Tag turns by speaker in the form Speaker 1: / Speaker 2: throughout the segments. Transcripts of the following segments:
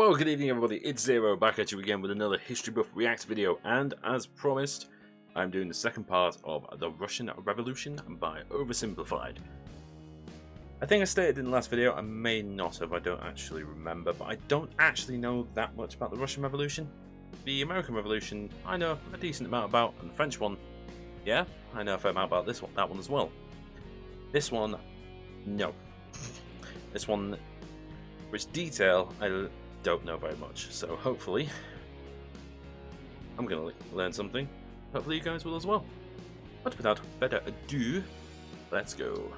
Speaker 1: Well, good evening everybody, it's Zero back at you again with another History Buff React video, and as promised, I'm doing the second part of The Russian Revolution by Oversimplified. I think I stated in the last video, I may not have, I don't actually remember, but I don't actually know that much about the Russian Revolution. The American Revolution, I know a decent amount about, and the French one, yeah, I know a fair amount about that one as well. This one, no. This one, which detail, I don't know very much, so hopefully I'm gonna learn something. Hopefully you guys will as well. But without further ado, let's go.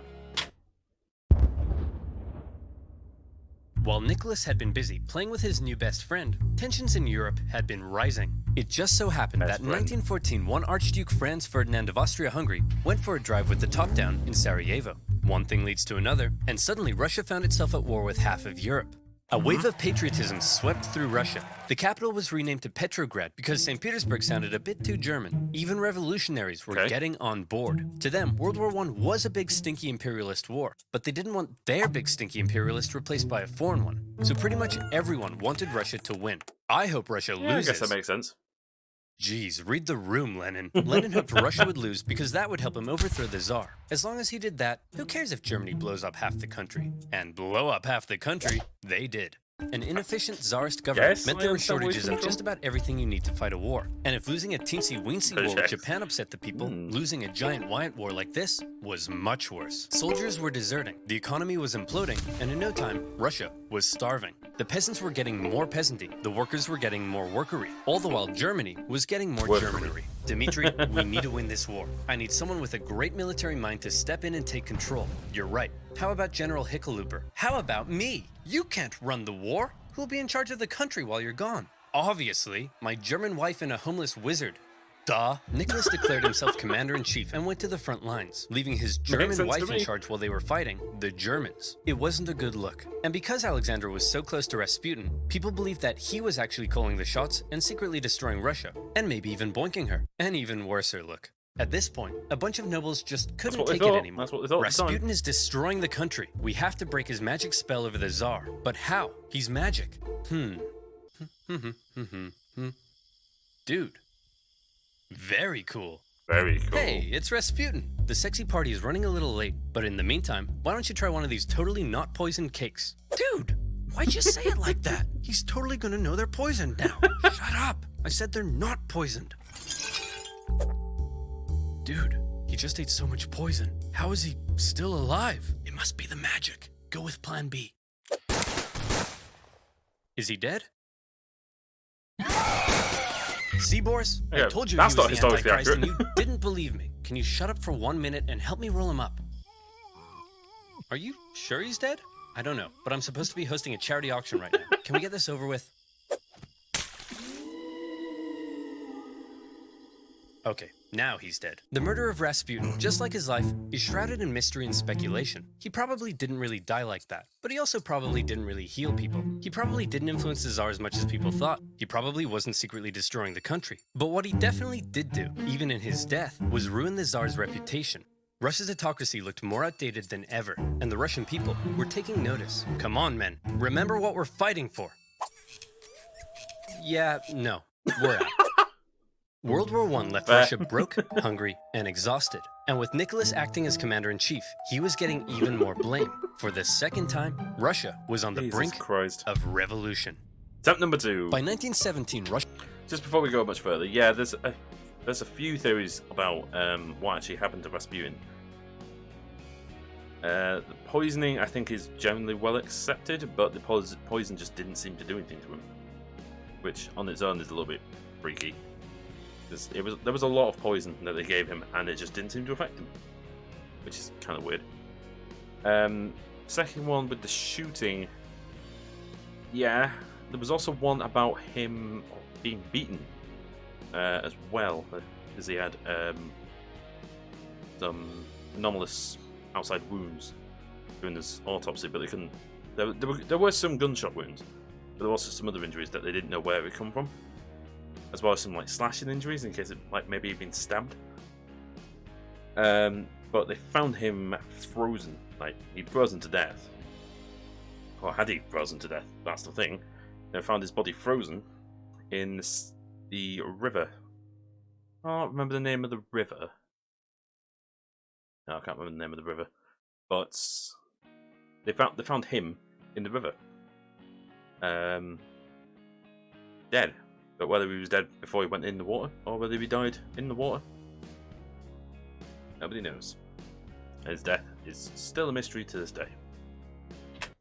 Speaker 2: While Nicholas had been busy playing with his new best friend, tensions in Europe had been rising. It just so happened that in 1914, one Archduke Franz Ferdinand of Austria-Hungary went for a drive with the top down in Sarajevo. One thing leads to another, and suddenly Russia found itself at war with half of Europe. A wave of patriotism swept through Russia. The capital was renamed to Petrograd because St. Petersburg sounded a bit too German. Even revolutionaries were getting on board. To them, World War I was a big stinky imperialist war, but they didn't want their big stinky imperialist replaced by a foreign one. So pretty much everyone wanted Russia to win. I hope Russia loses.
Speaker 1: I guess that makes sense.
Speaker 2: Geez, read the room, Lenin. Lenin hoped Russia would lose because that would help him overthrow the Tsar. As long as he did that, who cares if Germany blows up half the country? And blow up half the country, they did. An inefficient Tsarist government meant there were shortages of just about everything you need to fight a war. And if losing a teensy-weensy war with Japan upset the people, losing a giant Wyatt war like this was much worse. Soldiers were deserting, the economy was imploding, and in no time, Russia was starving. The peasants were getting more peasanty, the workers were getting more workery, all the while Germany was getting more Germanery. Dmitri, we need to win this war. I need someone with a great military mind to step in and take control. You're right. How about General Hickenlooper? How about me? You can't run the war. Who'll be in charge of the country while you're gone? Obviously, my German wife and a homeless wizard. Duh. Nicholas declared himself commander-in-chief and went to the front lines, leaving his German wife in charge while they were fighting the Germans. It wasn't a good look. And because Alexander was so close to Rasputin, people believed that he was actually calling the shots and secretly destroying Russia, and maybe even boinking her. An even worser look. At this point, a bunch of nobles just couldn't take it anymore. Rasputin is destroying the country. We have to break his magic spell over the Tsar. But how? He's magic. Dude. Very cool.
Speaker 1: Very cool.
Speaker 2: Hey, it's Rasputin. The sexy party is running a little late, but in the meantime, why don't you try one of these totally not poisoned cakes? Dude, why'd you say it like that? He's totally gonna know they're poisoned now. Shut up. I said they're not poisoned. Dude, he just ate so much poison. How is he still alive? It must be the magic. Go with plan B. Is he dead? See, Boris? I told you he was the Antichrist and you didn't believe me. Can you shut up for 1 minute and help me roll him up? Are you sure he's dead? I don't know, but I'm supposed to be hosting a charity auction right now. Can we get this over with? Okay, now he's dead. The murder of Rasputin, just like his life, is shrouded in mystery and speculation. He probably didn't really die like that, but he also probably didn't really heal people. He probably didn't influence the Tsar as much as people thought. He probably wasn't secretly destroying the country. But what he definitely did do, even in his death, was ruin the Tsar's reputation. Russia's autocracy looked more outdated than ever, and the Russian people were taking notice. Come on, men. Remember what we're fighting for. Yeah, no. We're out. World War I left Russia broke, hungry, and exhausted. And with Nicholas acting as commander-in-chief, he was getting even more blame. For the second time, Russia was on the brink of revolution.
Speaker 1: Attempt number 2.
Speaker 2: By 1917, Russia...
Speaker 1: Just before we go much further, yeah, there's a few theories about what actually happened to Rasputin. The poisoning, I think, is generally well accepted, but the poison just didn't seem to do anything to him. Which, on its own, is a little bit freaky. There was a lot of poison that they gave him, and it just didn't seem to affect him, which is kind of weird. Second one with the shooting, yeah, there was also one about him being beaten as well, because he had some anomalous outside wounds during this autopsy, but they couldn't. There were some gunshot wounds, but there were also some other injuries that they didn't know where it come from, as well as some like slashing injuries in case it like maybe he'd been stabbed. But they found him frozen, like he'd frozen to death. Or had he frozen to death? That's the thing. They found his body frozen in the river. I can't remember the name of the river. No, I can't remember the name of the river. But they found him in the river. Dead. But whether he was dead before he went in the water, or whether he died in the water, nobody knows. His death is still a mystery to this day.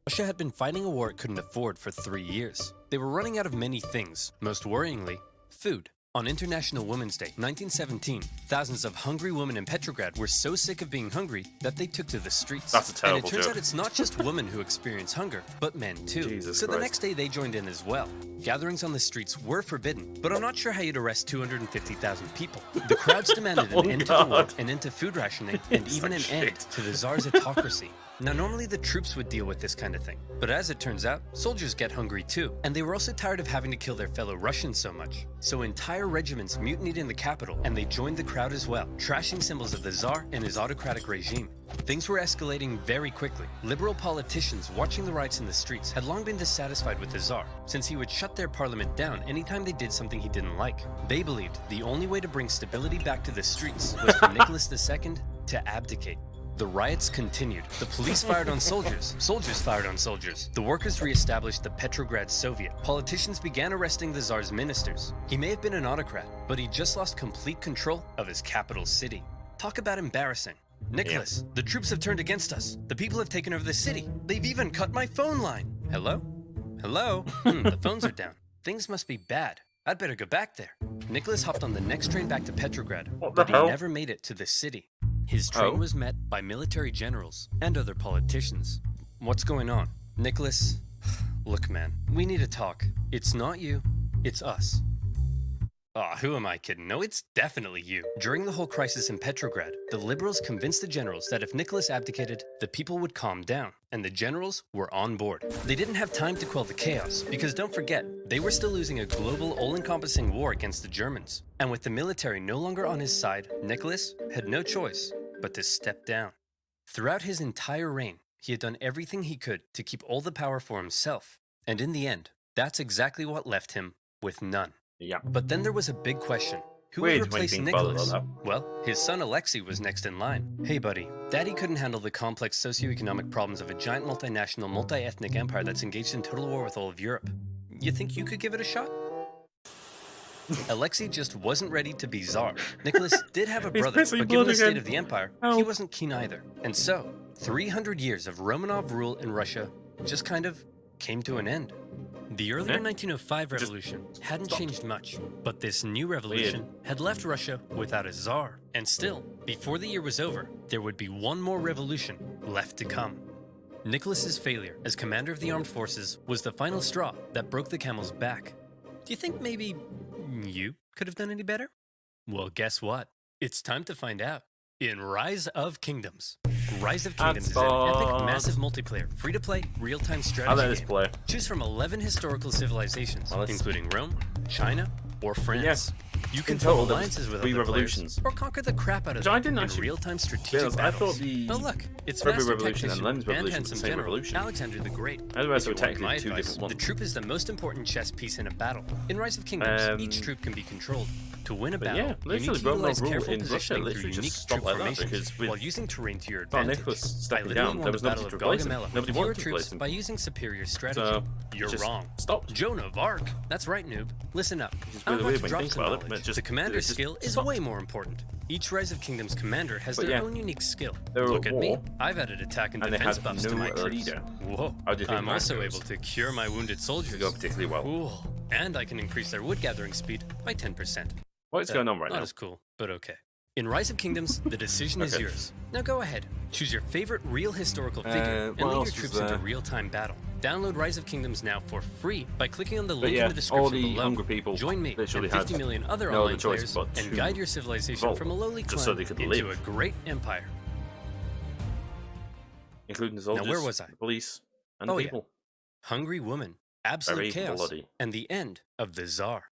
Speaker 2: Russia had been fighting a war it couldn't afford for 3 years. They were running out of many things, most worryingly, food. On International Women's Day, 1917, thousands of hungry women in Petrograd were so sick of being hungry that they took to the streets.
Speaker 1: That's a terrible
Speaker 2: And it turns
Speaker 1: joke.
Speaker 2: out it's not just women who experience hunger, but men too.
Speaker 1: Jesus
Speaker 2: so the
Speaker 1: Christ.
Speaker 2: next day they joined in as well. Gatherings on the streets were forbidden, but I'm not sure how you'd arrest 250,000 people. The crowds demanded an end to the war, an end to food rationing, and even an end to the Tsar's autocracy. Now, normally the troops would deal with this kind of thing, but as it turns out, soldiers get hungry too, and they were also tired of having to kill their fellow Russians so much. So entire regiments mutinied in the capital, and they joined the crowd as well, trashing symbols of the Tsar and his autocratic regime. Things were escalating very quickly. Liberal politicians watching the riots in the streets had long been dissatisfied with the Tsar, since he would shut their parliament down anytime they did something he didn't like. They believed the only way to bring stability back to the streets was for Nicholas II to abdicate. The riots continued. The police fired on soldiers. Soldiers fired on soldiers. The workers re-established the Petrograd Soviet. Politicians began arresting the Tsar's ministers. He may have been an autocrat, but he just lost complete control of his capital city. Talk about embarrassing. Nicholas, the troops have turned against us. The people have taken over the city. They've even cut my phone line. Hello? Hello? The phones are down. Things must be bad. I'd better go back there. Nicholas hopped on the next train back to Petrograd, but he never made it to the city. His train was met by military generals and other politicians. What's going on? Nicholas, look man, we need to talk. It's not you, it's us. Aw, who am I kidding? No, it's definitely you. During the whole crisis in Petrograd, the liberals convinced the generals that if Nicholas abdicated, the people would calm down, and the generals were on board. They didn't have time to quell the chaos, because don't forget, they were still losing a global, all-encompassing war against the Germans. And with the military no longer on his side, Nicholas had no choice but to step down. Throughout his entire reign, he had done everything he could to keep all the power for himself, and in the end, that's exactly what left him with none.
Speaker 1: Yeah.
Speaker 2: But then there was a big question. Who would replace Nicholas? Well, his son Alexei was next in line. Hey buddy, Daddy couldn't handle the complex socioeconomic problems of a giant multinational, multi-ethnic empire that's engaged in total war with all of Europe. You think you could give it a shot? Alexei just wasn't ready to be Tsar. Nicholas did have a brother, but given the state of the empire, he wasn't keen either. And so, 300 years of Romanov rule in Russia just kind of came to an end. The earlier 1905 revolution hadn't changed much, but this new revolution had left Russia without a Tsar. And still, before the year was over, there would be one more revolution left to come. Nicholas's failure as commander of the armed forces was the final straw that broke the camel's back. Do you think maybe you could have done any better? Well, guess what? It's time to find out in Rise of Kingdoms. Rise of Kingdoms is an epic, massive multiplayer, free-to-play, real-time strategy game. Choose from 11 historical civilizations, including Rome, China, or France.
Speaker 1: Yes.
Speaker 2: You can form alliances with other players, or conquer the crap out of them in real-time strategic battles. Oh look, it's Master Tactician and handsome General Alexander the Great.
Speaker 1: If you want my advice,
Speaker 2: the troop is the most important chess piece in a battle. In Rise of Kingdoms, each troop can be controlled. To win a battle, you need to utilize careful positioning through unique troop formations, while using terrain to your advantage. By literally won the Battle of Gaugamela with fewer troops by using superior strategy. You're wrong. Joan of Arc. That's right, noob. Listen up. I'm about to drop some knowledge. The commander's skill is way more important. Each Rise of Kingdoms commander has their own unique skill. Look at me. I've added attack and defense buffs to my troops. Whoa. I'm also able to cure my wounded soldiers.
Speaker 1: Particularly well.
Speaker 2: Cool. And I can increase their wood gathering speed by 10%.
Speaker 1: What's going on right now?
Speaker 2: Not as cool, but okay. In Rise of Kingdoms, the decision is yours. Now go ahead. Choose your favorite real historical figure and lead your troops into real-time battle. Download Rise of Kingdoms now for free by clicking on the link in the description below. Join me and 50 million other online players and guide your civilization from a lowly clan into a great empire.
Speaker 1: Including the soldiers,
Speaker 2: now where was I?
Speaker 1: The police, and the people.
Speaker 2: Hungry woman, absolute chaos, and the end of the Tsar.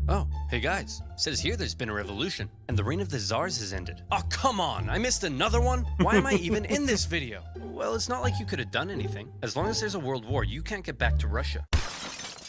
Speaker 2: Oh, hey guys, says here there's been a revolution, and the reign of the Tsars has ended. Oh, come on, I missed another one? Why am I even in this video? Well, it's not like you could have done anything. As long as there's a world war, you can't get back to Russia.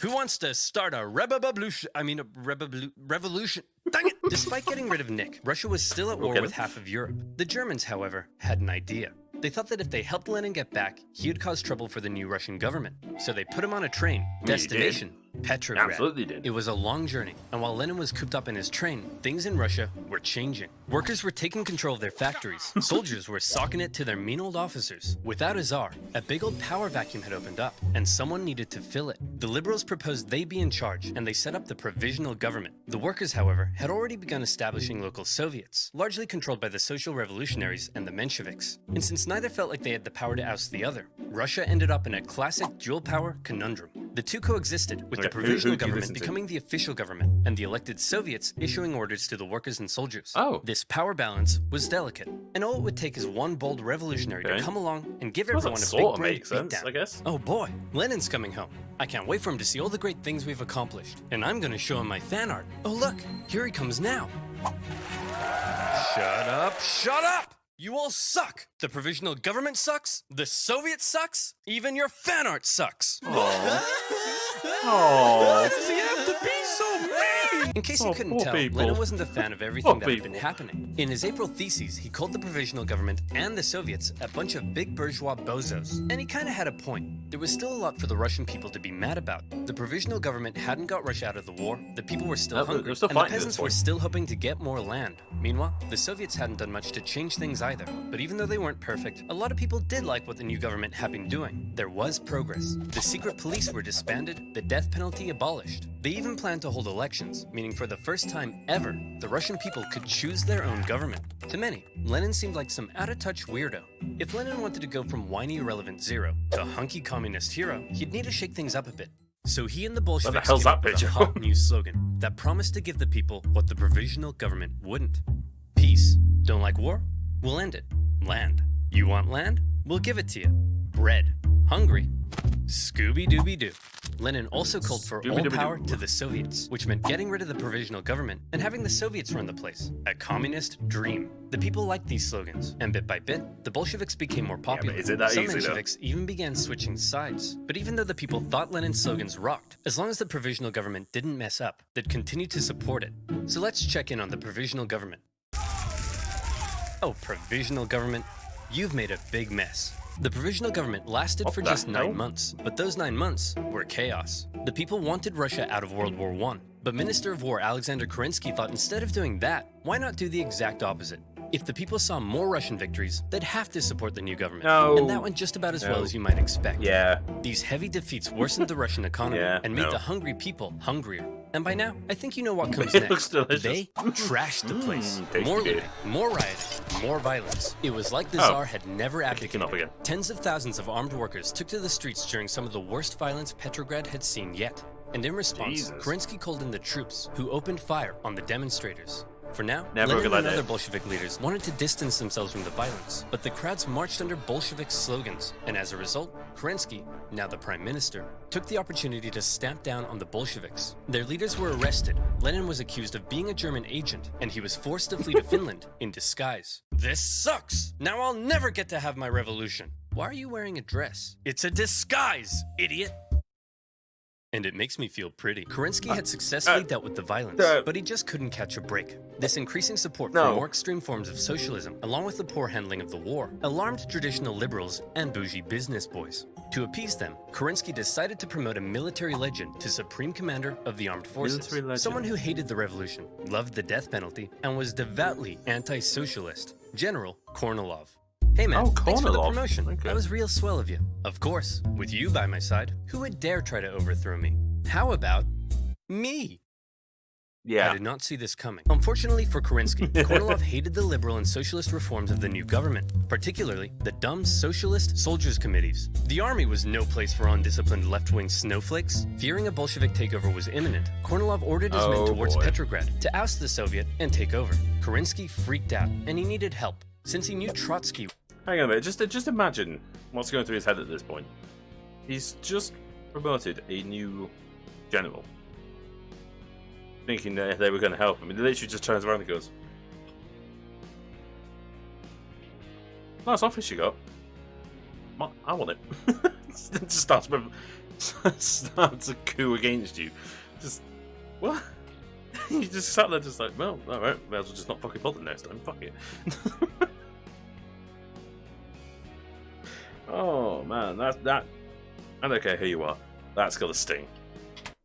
Speaker 2: Who wants to start a revolution? Revolution. Dang it! Despite getting rid of Nick, Russia was still at war with half of Europe. The Germans, however, had an idea. They thought that if they helped Lenin get back, he would cause trouble for the new Russian government. So they put him on a train. Destination, Petrograd.
Speaker 1: Absolutely did.
Speaker 2: It was a long journey, and while Lenin was cooped up in his train, things in Russia were changing. Workers were taking control of their factories. Soldiers were socking it to their mean old officers. Without a czar, a big old power vacuum had opened up, and someone needed to fill it. The liberals proposed they be in charge, and they set up the provisional government. The workers, however, had already begun establishing local Soviets, largely controlled by the social revolutionaries and the Mensheviks. And since neither felt like they had the power to oust the other, Russia ended up in a classic dual power conundrum. The two coexisted, with the provisional government becoming the official government, and the elected Soviets issuing orders to the workers and soldiers. This power balance was delicate, and all it would take is one bold revolutionary to come along and give everyone a big brain beatdown.
Speaker 1: I guess.
Speaker 2: Oh boy, Lenin's coming home. I can't wait for him to see all the great things we've accomplished, and I'm gonna show him my fan art. Oh look, here he comes now. Shut up, shut up! You all suck! The provisional government sucks, the Soviet sucks, even your fan art sucks! Why does he have to be so mean? In case you couldn't tell, Lenin wasn't a fan of everything that had been happening. In his April theses, he called the provisional government and the Soviets a bunch of big bourgeois bozos. And he kinda had a point. There was still a lot for the Russian people to be mad about. The provisional government hadn't got Russia out of the war, the people were still hungry, and the peasants were still hoping to get more land. Meanwhile, the Soviets hadn't done much to change things either. But even though they weren't perfect, a lot of people did like what the new government had been doing. There was progress. The secret police were disbanded, the death penalty abolished. They even planned to hold elections, meaning for the first time ever, the Russian people could choose their own government. To many, Lenin seemed like some out-of-touch weirdo. If Lenin wanted to go from whiny irrelevant zero to hunky communist hero, he'd need to shake things up a bit. So he and the Bolsheviks came up with a hot new slogan that promised to give the people what the provisional government wouldn't. Peace. Don't like war? We'll end it. Land. You want land? We'll give it to you. Bread. Hungry? Scooby-Dooby-Doo. Lenin also called for all power to the Soviets, which meant getting rid of the provisional government and having the Soviets run the place. A communist dream. The people liked these slogans, and bit by bit, the Bolsheviks became more popular. Some Mensheviks even began switching sides. But even though the people thought Lenin's slogans rocked, as long as the provisional government didn't mess up, they'd continue to support it. So let's check in on the provisional government. Oh, provisional government, you've made a big mess. The provisional government lasted for just 9 months, but those 9 months were chaos. The people wanted Russia out of World War I, but Minister of War Alexander Kerensky thought instead of doing that, why not do the exact opposite? If the people saw more Russian victories, they'd have to support the new government. And that went just about as well as you might expect. These heavy defeats worsened the Russian economy and made the hungry people hungrier. And by now, I think you know what comes next. They trashed the place. More looting, more rioting, more violence. It was like the Tsar had never abdicated. Tens of thousands of armed workers took to the streets during some of the worst violence Petrograd had seen yet. And in response, Kerensky called in the troops, who opened fire on the demonstrators. For now, Lenin and other Bolshevik leaders wanted to distance themselves from the violence, but the crowds marched under Bolshevik slogans, and as a result, Kerensky, now the prime minister, took the opportunity to stamp down on the Bolsheviks. Their leaders were arrested, Lenin was accused of being a German agent, and he was forced to flee to Finland in disguise. This sucks! Now I'll never get to have my revolution. Why are you wearing a dress? It's a disguise, idiot! And it makes me feel pretty. Kerensky had successfully dealt with the violence, but he just couldn't catch a break. This increasing support for more extreme forms of socialism, along with the poor handling of the war, alarmed traditional liberals and bougie business boys. To appease them, Kerensky decided to promote a military legend to Supreme Commander of the Armed Forces, someone who hated the revolution, loved the death penalty, and was devoutly anti-socialist, General Kornilov. Hey man, thanks for the promotion. That was real swell of you. Of course, with you by my side, who would dare try to overthrow me? How about me? I did not see this coming. Unfortunately for Kerensky, Kornilov hated the liberal and socialist reforms of the new government, particularly the dumb socialist soldiers' committees. The army was no place for undisciplined left-wing snowflakes. Fearing a Bolshevik takeover was imminent, Kornilov ordered his men towards Petrograd to oust the Soviet and take over. Kerensky freaked out, and he needed help, since he knew Trotsky.
Speaker 1: Hang on a minute, just imagine what's going through his head at this point. He's just promoted a new general, thinking that they were going to help him. He literally just turns around and goes, "Nice office you got. I want it." Just starts starts a coup against you. Just what? You just sat there, just like, well, all right, may as well just not fucking bother next time. Fuck it. Oh man, that. I don't care who you are. That's got a sting.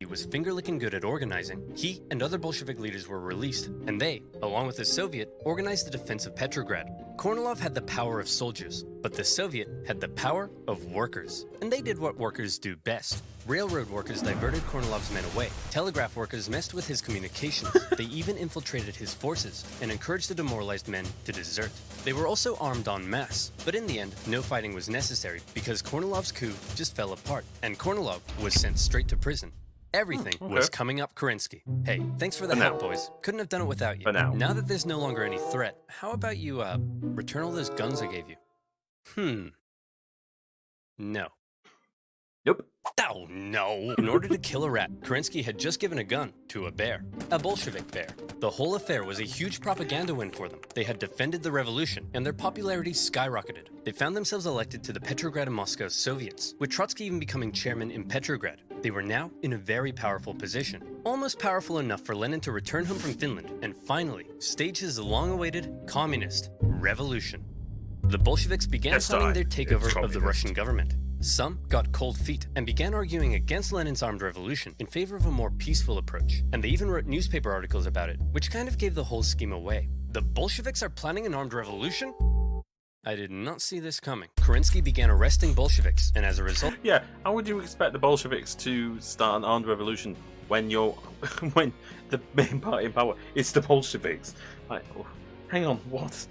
Speaker 2: He was finger-licking good at organizing. He and other Bolshevik leaders were released, and they, along with the Soviet, organized the defense of Petrograd. Kornilov had the power of soldiers, but the Soviet had the power of workers. And they did what workers do best. Railroad workers diverted Kornilov's men away. Telegraph workers messed with his communications. They even infiltrated his forces and encouraged the demoralized men to desert. They were also armed en masse, but in the end, no fighting was necessary because Kornilov's coup just fell apart, and Kornilov was sent straight to prison. Everything was coming up Kerensky. Hey, thanks for the help, boys. Couldn't have done it without you. Now that there's no longer any threat, how about you, return all those guns I gave you? No.
Speaker 1: Nope.
Speaker 2: Oh, no. In order to kill a rat, Kerensky had just given a gun to a bear. A Bolshevik bear. The whole affair was a huge propaganda win for them. They had defended the revolution, and their popularity skyrocketed. They found themselves elected to the Petrograd and Moscow Soviets, with Trotsky even becoming chairman in Petrograd. They were now in a very powerful position. Almost powerful enough for Lenin to return home from Finland and finally stage his long-awaited communist revolution. The Bolsheviks began planning their takeover of the Russian government. Some got cold feet and began arguing against Lenin's armed revolution in favor of a more peaceful approach, and they even wrote newspaper articles about it, which kind of gave the whole scheme away. The Bolsheviks are planning an armed revolution? I did not see this coming. Kerensky began arresting Bolsheviks, and as a result...
Speaker 1: Yeah, how would you expect the Bolsheviks to start an armed revolution when when the main party in power is the Bolsheviks? Like, oh, hang on, what?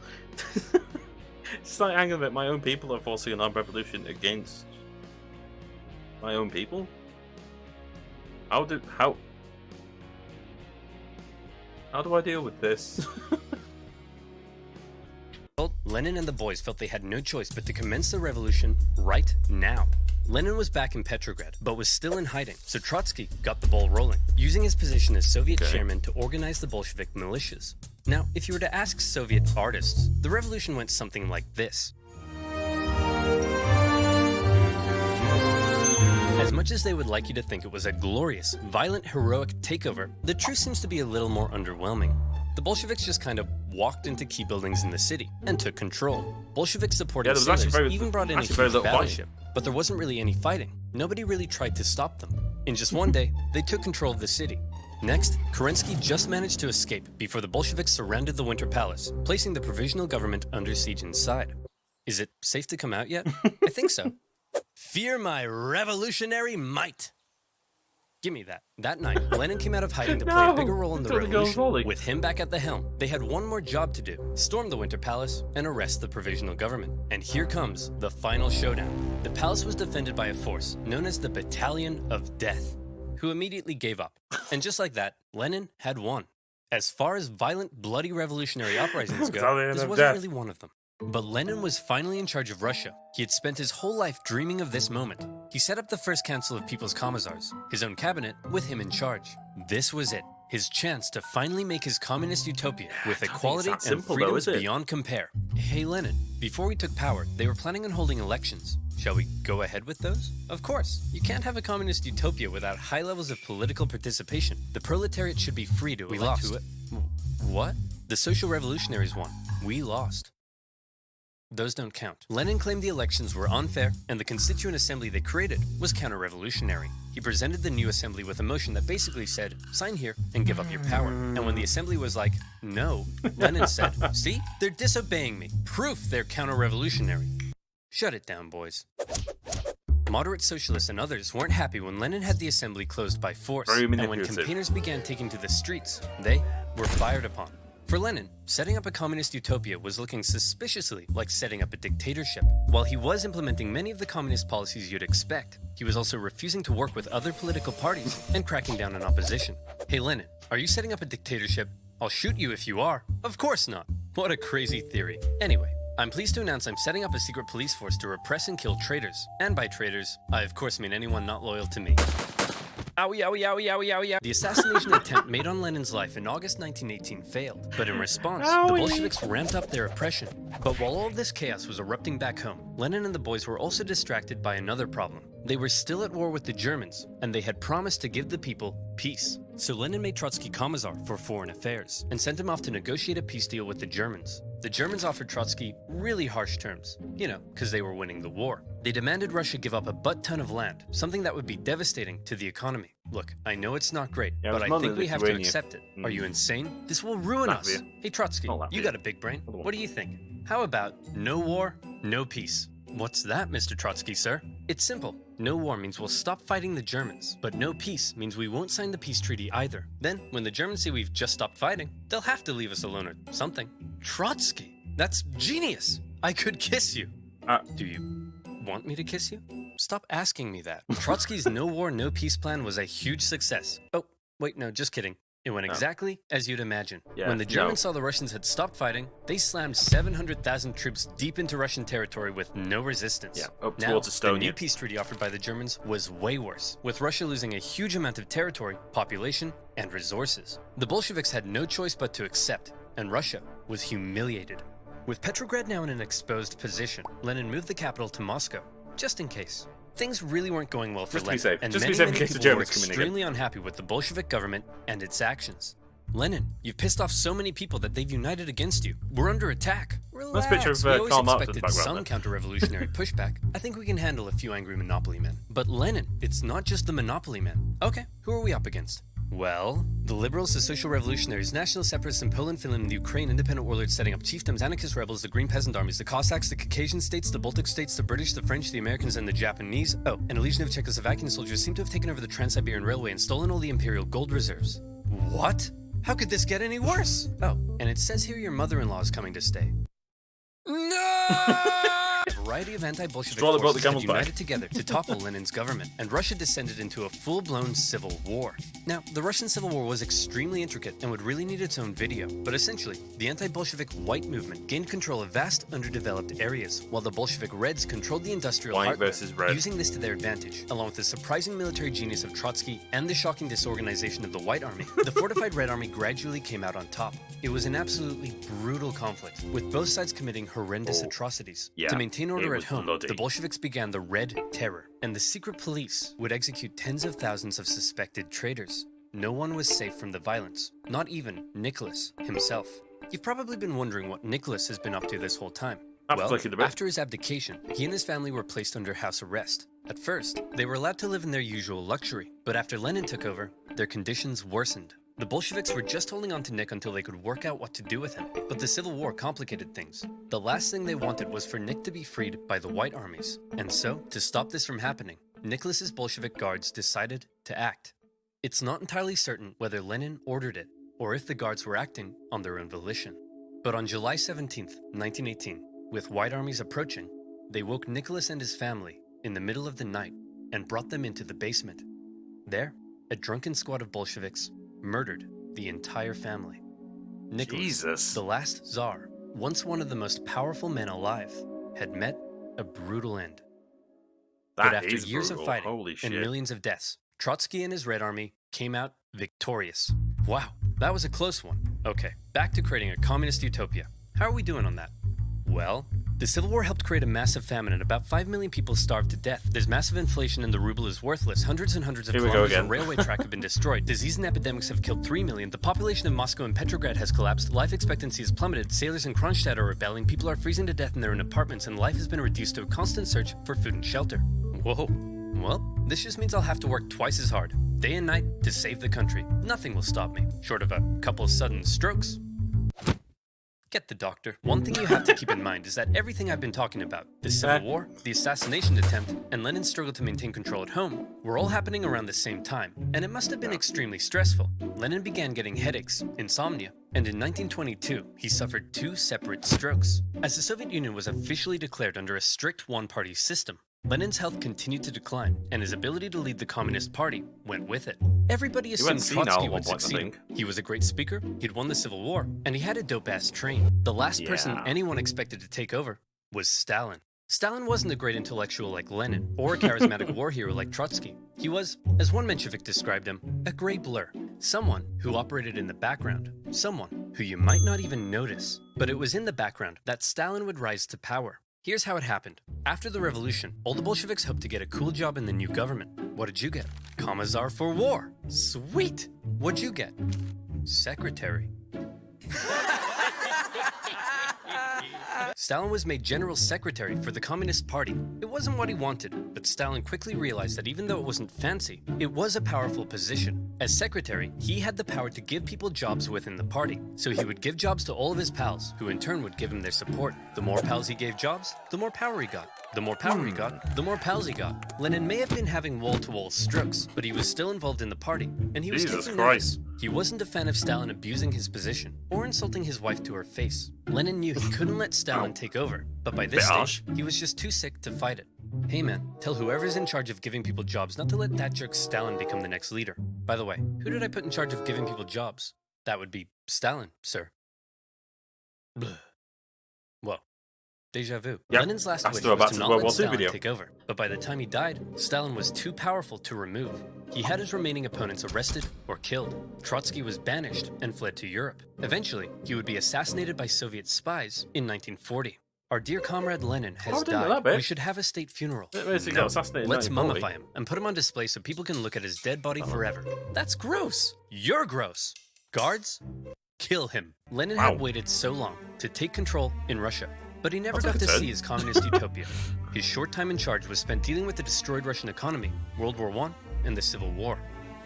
Speaker 1: It's like, hang on a bit, my own people are forcing an armed revolution against my own people? How do I deal with this?
Speaker 2: Well, Lenin and the boys felt they had no choice but to commence the revolution right now. Lenin was back in Petrograd, but was still in hiding, so Trotsky got the ball rolling, using his position as Soviet chairman to organize the Bolshevik militias. Now, if you were to ask Soviet artists, the revolution went something like this. As much as they would like you to think it was a glorious, violent, heroic takeover, the truth seems to be a little more underwhelming. The Bolsheviks just kind of walked into key buildings in the city and took control. Bolshevik supported sailors even brought in a huge battleship, but there wasn't really any fighting. Nobody really tried to stop them. In just one day, they took control of the city. Next, Kerensky just managed to escape before the Bolsheviks surrounded the Winter Palace, placing the provisional government under siege inside. Is it safe to come out yet? I think so. Fear my revolutionary might. Give me that. That night, Lenin came out of hiding to play a bigger role in the revolution. With him back at the helm, they had one more job to do: storm the Winter Palace and arrest the provisional government. And here comes the final showdown. The palace was defended by a force known as the Battalion of Death, who immediately gave up. And just like that, Lenin had won. As far as violent, bloody revolutionary uprisings go, this wasn't really one of them. But Lenin was finally in charge of Russia. He had spent his whole life dreaming of this moment. He set up the first Council of People's Commissars, his own cabinet, with him in charge. This was it, his chance to finally make his communist utopia with equality and freedoms beyond compare. Hey Lenin, before we took power, they were planning on holding elections. Shall we go ahead with those? Of course. You can't have a communist utopia without high levels of political participation. The proletariat should be free to elect who it. What? The social revolutionaries won. We lost. Those don't count. Lenin claimed the elections were unfair, and the Constituent Assembly they created was counter-revolutionary. He presented the new assembly with a motion that basically said, sign here and give up your power. And when the assembly was like, no, Lenin said, see, they're disobeying me. Proof they're counter-revolutionary. Shut it down, boys. Moderate socialists and others weren't happy when Lenin had the assembly closed by force, and when campaigners began taking to the streets, they were fired upon. For Lenin, setting up a communist utopia was looking suspiciously like setting up a dictatorship. While he was implementing many of the communist policies you'd expect, he was also refusing to work with other political parties and cracking down on opposition. Hey Lenin, are you setting up a dictatorship? I'll shoot you if you are. Of course not. What a crazy theory. Anyway, I'm pleased to announce I'm setting up a secret police force to repress and kill traitors. And by traitors, I of course mean anyone not loyal to me. Owie, owie, owie, owie, owie. The assassination attempt made on Lenin's life in August 1918 failed, but in response, the Bolsheviks ramped up their oppression. But while all of this chaos was erupting back home, Lenin and the boys were also distracted by another problem. They were still at war with the Germans, and they had promised to give the people peace. So Lenin made Trotsky Commissar for Foreign Affairs and sent him off to negotiate a peace deal with the Germans. The Germans offered Trotsky really harsh terms, because they were winning the war. They demanded Russia give up a butt-ton of land, something that would be devastating to the economy. Look, I know it's not great, but I think we have to accept it. Are you insane? This will ruin us. Hey Trotsky, you got a big brain. What do you think? How about no war, no peace? What's that, Mr. Trotsky, sir? It's simple. No war means we'll stop fighting the Germans, but no peace means we won't sign the peace treaty either. Then, when the Germans say we've just stopped fighting, they'll have to leave us alone or something. Trotsky, that's genius. I could kiss you. Do you want me to kiss you? Stop asking me that. Trotsky's no war, no peace plan was a huge success. Oh, wait, no, just kidding. It went exactly as you'd imagine. When the Germans saw the Russians had stopped fighting, they slammed 700,000 troops deep into Russian territory with no resistance.
Speaker 1: Up
Speaker 2: now,
Speaker 1: towards Estonia.
Speaker 2: The new peace treaty offered by the Germans was way worse, with Russia losing a huge amount of territory, population, and resources. The Bolsheviks had no choice but to accept, and Russia was humiliated. With Petrograd now in an exposed position, Lenin moved the capital to Moscow, just in case. Things really weren't going well for Lenin, and many people were extremely unhappy with the Bolshevik government and its actions. Lenin, you've pissed off so many people that they've united against you. We're under attack. Relax.
Speaker 1: Nice picture of
Speaker 2: We always
Speaker 1: Karl Marx
Speaker 2: expected some counter-revolutionary pushback. I think we can handle a few angry monopoly men. But Lenin, it's not just the monopoly men. Okay, who are we up against? Well, the liberals, the social revolutionaries, national separatists in Poland, Finland, and the Ukraine, independent warlords setting up chiefdoms, anarchist rebels, the Green Peasant armies, the Cossacks, the Caucasian states, the Baltic states, the British, the French, the Americans, and the Japanese. Oh, and a legion of Czechoslovakian soldiers seem to have taken over the Trans-Siberian Railway and stolen all the imperial gold reserves. What? How could this get any worse? Oh, and it says here your mother-in-law is coming to stay. No! A variety of anti-Bolshevik forces had united together to topple Lenin's government, and Russia descended into a full-blown civil war. Now, the Russian Civil War was extremely intricate and would really need its own video, but essentially, the anti-Bolshevik White movement gained control of vast, underdeveloped areas, while the Bolshevik Reds controlled the industrial heartland, using this to their advantage, along with the surprising military genius of Trotsky and the shocking disorganization of the White Army. The fortified Red Army gradually came out on top. It was an absolutely brutal conflict, with both sides committing horrendous atrocities. To maintain order at home, the Bolsheviks began the Red Terror, and the secret police would execute tens of thousands of suspected traitors. No one was safe from the violence, not even Nicholas himself. You've probably been wondering what Nicholas has been up to this whole time. Well, after his abdication, he and his family were placed under house arrest. At first, they were allowed to live in their usual luxury, but after Lenin took over, their conditions worsened. The Bolsheviks were just holding on to Nick until they could work out what to do with him, but the Civil War complicated things. The last thing they wanted was for Nick to be freed by the White armies, and so, to stop this from happening, Nicholas's Bolshevik guards decided to act. It's not entirely certain whether Lenin ordered it, or if the guards were acting on their own volition. But on July 17th, 1918, with White armies approaching, they woke Nicholas and his family in the middle of the night and brought them into the basement. There, a drunken squad of Bolsheviks murdered the entire family. Nicholas, the last Tsar, once one of the most powerful men alive, had met a brutal end. But after years of fighting and millions of deaths, Trotsky and his Red Army came out victorious. Wow, that was a close one. Okay, back to creating a communist utopia. How are we doing on that? Well, the Civil War helped create a massive famine and about 5 million people starved to death. There's massive inflation and the ruble is worthless. Hundreds and hundreds of kilometers of railway track have been destroyed. Disease and epidemics have killed 3 million. The population of Moscow and Petrograd has collapsed. Life expectancy has plummeted. Sailors in Kronstadt are rebelling. People are freezing to death in their own apartments and life has been reduced to a constant search for food and shelter. Whoa. Well, this just means I'll have to work twice as hard, day and night, to save the country. Nothing will stop me, short of a couple sudden strokes. Get the doctor. One thing you have to keep in mind is that everything I've been talking about, the Civil War, the assassination attempt, and Lenin's struggle to maintain control at home, were all happening around the same time, and it must have been extremely stressful. Lenin began getting headaches, insomnia, and in 1922, he suffered 2 separate strokes. As the Soviet Union was officially declared under a strict one-party system, Lenin's health continued to decline, and his ability to lead the Communist Party went with it. Everybody assumed Trotsky would succeed him. He was a great speaker, he'd won the Civil War, and he had a dope-ass train. The last person anyone expected to take over was Stalin. Stalin wasn't a great intellectual like Lenin, or a charismatic war hero like Trotsky. He was, as one Menshevik described him, a gray blur. Someone who operated in the background. Someone who you might not even notice. But it was in the background that Stalin would rise to power. Here's how it happened. After the revolution, all the Bolsheviks hoped to get a cool job in the new government. What did you get? Commissar for War. Sweet! What'd you get? Secretary. Stalin was made general secretary for the Communist Party. It wasn't what he wanted, but Stalin quickly realized that even though it wasn't fancy, it was a powerful position. As secretary, he had the power to give people jobs within the party. So he would give jobs to all of his pals, who in turn would give him their support. The more pals he gave jobs, the more power he got. The more power he got, the more pals he got. Lenin may have been having wall-to-wall strokes, but he was still involved in the party, and he was taking notice. He wasn't a fan of Stalin abusing his position, or insulting his wife to her face. Lenin knew he couldn't let Stalin take over, but by this stage, he was just too sick to fight it. Hey man, tell whoever's in charge of giving people jobs not to let that jerk Stalin become the next leader. By the way, who did I put in charge of giving people jobs? That would be Stalin, sir. Blah. Whoa. Deja vu.
Speaker 1: Yep.
Speaker 2: Lenin's last wish was to not let Stalin take over, but by the time he died, Stalin was too powerful to remove. He had his remaining opponents arrested or killed. Trotsky was banished and fled to Europe. Eventually, he would be assassinated by Soviet spies in 1940. Our dear comrade Lenin has died. We should have a state funeral. No, let's mummify him and put him on display so people can look at his dead body forever. That's gross. You're gross. Guards, kill him. Lenin had waited so long to take control in Russia, but he never got to see his communist utopia. His short time in charge was spent dealing with the destroyed Russian economy, World War I, and the Civil War.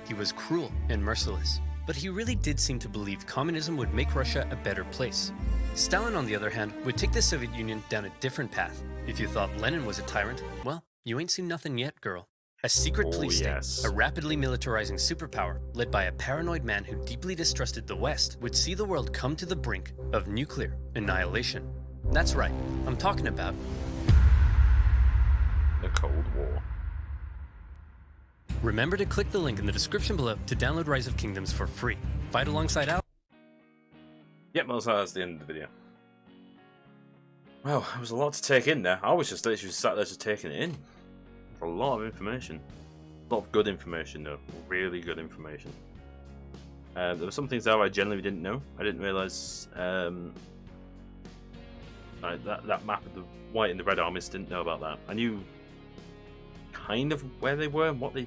Speaker 2: He was cruel and merciless, but he really did seem to believe communism would make Russia a better place. Stalin, on the other hand, would take the Soviet Union down a different path. If you thought Lenin was a tyrant, well, you ain't seen nothing yet, girl. A secret police state, a rapidly militarizing superpower, led by a paranoid man who deeply distrusted the West, would see the world come to the brink of nuclear annihilation. That's right, I'm talking about
Speaker 1: the Cold War.
Speaker 2: Remember to click the link in the description below to download Rise of Kingdoms for free. Fight alongside Al.
Speaker 1: Yep, that's the end of the video. Well, there was a lot to take in there. I was just literally sat there just taking it in. A lot of information. A lot of good information though. Really good information. There were some things that I genuinely didn't know. I didn't realise that map of the white and the red armies, didn't know about that. I knew kind of where they were and what they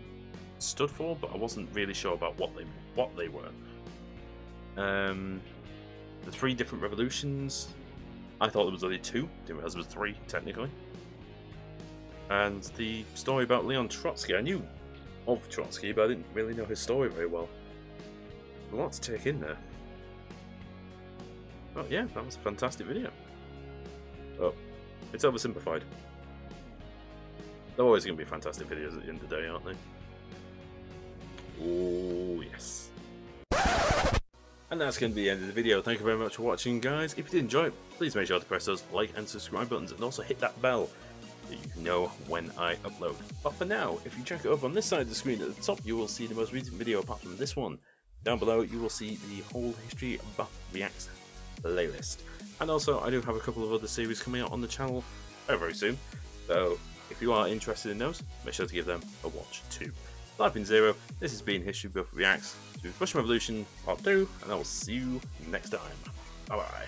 Speaker 1: stood for, but I wasn't really sure about what they were. The 3 different revolutions, I thought there was only 2, didn't realize there was 3 technically. And the story about Leon Trotsky, I knew of Trotsky, but I didn't really know his story very well. A lot to take in there. Oh yeah, that was a fantastic video. Oh, it's oversimplified. They're always going to be fantastic videos at the end of the day, aren't they? Oh yes. And that's going to be the end of the video. Thank you very much for watching, guys. If you did enjoy it, please make sure to press those like and subscribe buttons, and also hit that bell so you know when I upload. But for now, if you check it up on this side of the screen at the top, you will see the most recent video apart from this one. Down below, you will see the whole History Buff Reacts playlist. And also, I do have a couple of other series coming out on the channel very soon. So, if you are interested in those, make sure to give them a watch too. I've been Zero, this has been History Buff Reacts to Russian Revolution Part 2, and I will see you next time. Bye bye.